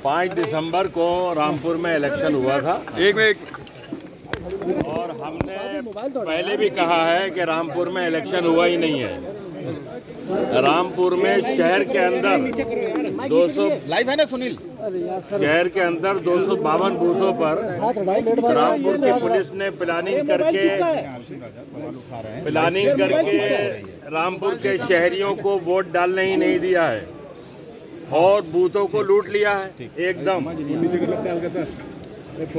5 दिसंबर को रामपुर में इलेक्शन हुआ था। और हमने पहले भी कहा है कि रामपुर में इलेक्शन हुआ ही नहीं है। रामपुर में शहर के अंदर 200 लाइव है ना सुनील, शहर के अंदर 252 बूथों पर रामपुर की पुलिस ने प्लानिंग करके रामपुर के शहरियों को वोट डालने ही नहीं दिया है और बूथों को लूट लिया है एकदम।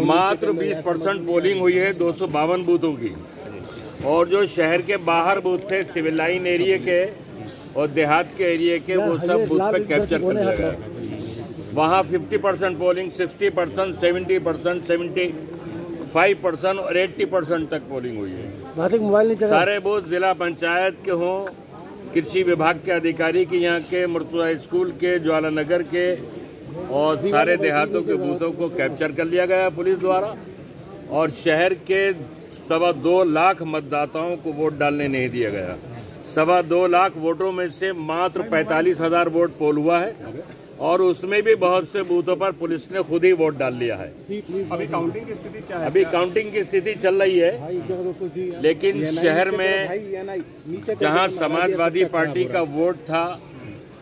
मात्र 20% पोलिंग हुई है 252 बूथों की, और जो शहर के बाहर बूथ थे सिविल लाइन एरिया के और देहात के एरिया के, वो सब बूथ पे कैप्चर कर लिया गया। वहाँ 50% पोलिंग, 60%, 70%, 75% और 80% तक पोलिंग हुई है। सारे बूथ जिला पंचायत के हों, कृषि विभाग के अधिकारी के, यहाँ के मुर्तुजा स्कूल के, ज्वाला नगर के और सारे देहातों के बूथों को कैप्चर कर लिया गया पुलिस द्वारा। और शहर के 2.25 लाख मतदाताओं को वोट डालने नहीं दिया गया। 2.25 लाख वोटों में से मात्र 45,000 वोट पोल हुआ है, और उसमें भी बहुत से बूथों पर पुलिस ने खुद ही वोट डाल लिया है। अभी काउंटिंग की स्थिति क्या है? अभी काउंटिंग की स्थिति चल रही है, लेकिन शहर में जहां समाजवादी पार्टी का वोट था,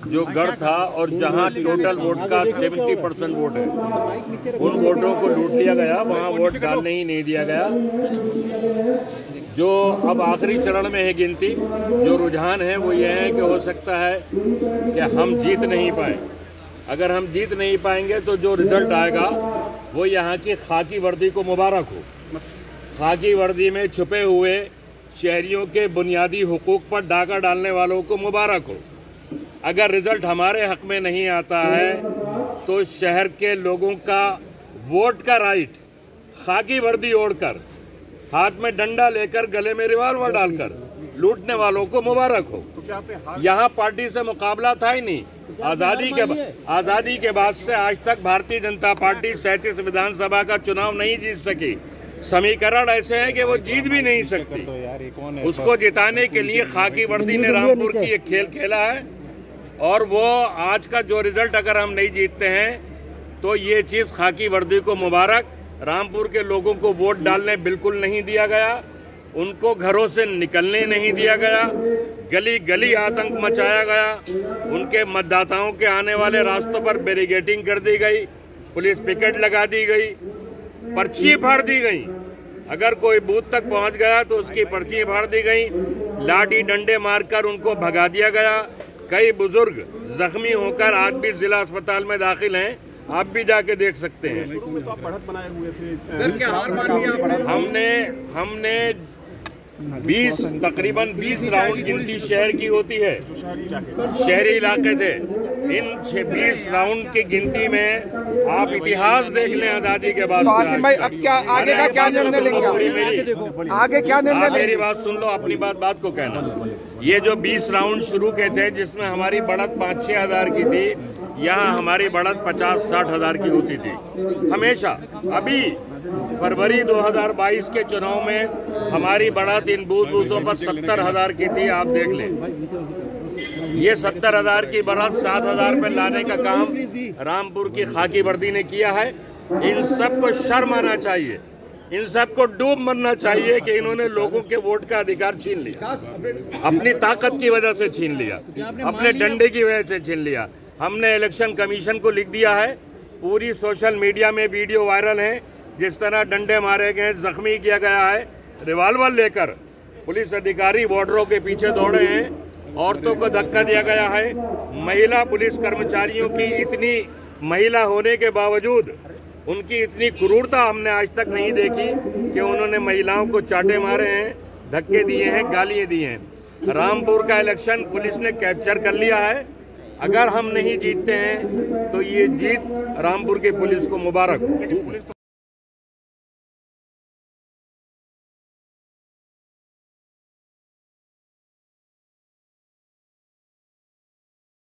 जो गढ़ था, और जहां टोटल वोट का 70% वोट है, उन वोटों को लूट लिया गया। वहां वोट डालने ही नहीं दिया गया। जो अब आखिरी चरण में है गिनती, जो रुझान है वो ये है कि हो सकता है कि हम जीत नहीं पाए। अगर हम जीत नहीं पाएंगे तो जो रिजल्ट आएगा वो यहाँ की खाकी वर्दी को मुबारक हो। खाकी वर्दी में छुपे हुए शहरियों के बुनियादी हुकूक पर डाका डालने वालों को मुबारक हो। अगर रिजल्ट हमारे हक में नहीं आता है तो शहर के लोगों का वोट का राइट खाकी वर्दी ओढ़कर, हाथ में डंडा लेकर, गले में रिवॉल्वर डालकर लूटने वालों को मुबारक हो। यहाँ पार्टी से मुकाबला था ही नहीं। आज़ादी के बाद से आज तक भारतीय जनता पार्टी 37 विधानसभा का चुनाव नहीं जीत सकी। समीकरण ऐसे हैं कि वो जीत भी नहीं सकती। उसको जिताने के लिए खाकी वर्दी ने रामपुर की एक खेल खेला है, और वो आज का जो रिजल्ट अगर हम नहीं जीतते हैं तो ये चीज़ खाकी वर्दी को मुबारक। रामपुर के लोगों को वोट डालने बिल्कुल नहीं दिया गया, उनको घरों से निकलने नहीं दिया गया, गली गली आतंक मचाया गया, उनके मतदाताओं के आने वाले रास्तों पर बैरिकेडिंग कर दी गई, पुलिस पिकेट लगा दी गई, पर्ची फाड़ दी गई। अगर कोई बूथ तक पहुंच गया तो उसकी पर्ची फाड़ दी गई, लाठी डंडे मारकर उनको भगा दिया गया। कई बुजुर्ग जख्मी होकर आज भी जिला अस्पताल में दाखिल हैं, आप भी जाके देख सकते हैं। शुरू में तो आप बढ़त बनाए हुए थे सर, क्या हार मान लिया? हमने तकरीबन 20 राउंड गिनती शहर की होती है, शहरी इलाके थे। इन 20 राउंड की गिनती में आप इतिहास देख लें आजादी के बाद। तो आसिम भाई, अब क्या आगे का क्या निर्णय लेंगे? आगे क्या निर्णय लेंगे? मेरी बात सुन लो, अपनी बात को कहना। ये जो 20 राउंड शुरू के थे, जिसमें हमारी बढ़त 5-6 हज़ार की थी, यहाँ हमारी बढ़त 50-60 हज़ार की होती थी हमेशा। अभी फरवरी 2022 के चुनाव में हमारी बढ़त इन बूथों पर 70,000 की थी। आप देख लें, ये 70,000 की बढ़त 7,000 पे लाने का काम रामपुर की खाकी वर्दी ने किया है। इन सबको शर्म आना चाहिए, इन सबको डूब मरना चाहिए कि इन्होंने लोगों के वोट का अधिकार छीन लिया, अपनी ताकत की वजह से छीन लिया, अपने डंडे की वजह से छीन लिया। हमने इलेक्शन कमीशन को लिख दिया है, पूरी सोशल मीडिया में वीडियो वायरल है, जिस तरह डंडे मारे गए, जख्मी किया गया है। रिवॉल्वर लेकर पुलिस अधिकारी बॉर्डरों के पीछे दौड़े हैं, औरतों को धक्का दिया गया है। महिला पुलिस कर्मचारियों की इतनी महिला होने के बावजूद उनकी इतनी क्रूरता हमने आज तक नहीं देखी कि उन्होंने महिलाओं को चाटे मारे हैं, धक्के दिए हैं, गालियाँ दी हैं। रामपुर का इलेक्शन पुलिस ने कैप्चर कर लिया है। अगर हम नहीं जीतते हैं तो ये जीत रामपुर की पुलिस को मुबारक हो।